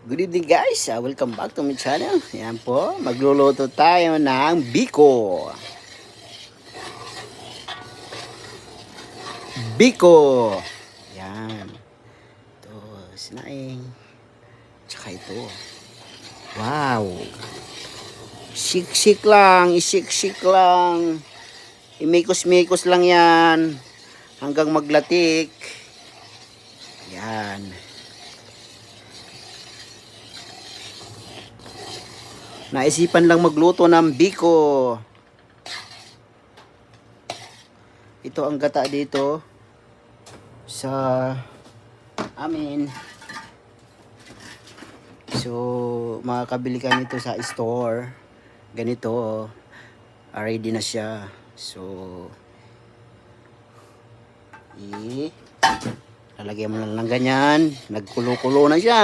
Good evening guys, welcome back to my channel. Yan po, magluluto tayo ng biko. Biko. Yan. Ito, sinaing. Tsaka ito. Wow. Sik-sik lang, isik-sik lang. Imikos-mikos lang yan. Hanggang maglatik. Yan. Naisipan lang magluto ng biko. Ito ang gata dito sa amin. So, makakabili ka nito sa store. Ganito, ready na siya. So, lalagyan mo na lang ganyan. Nagkulo-kulo na siya.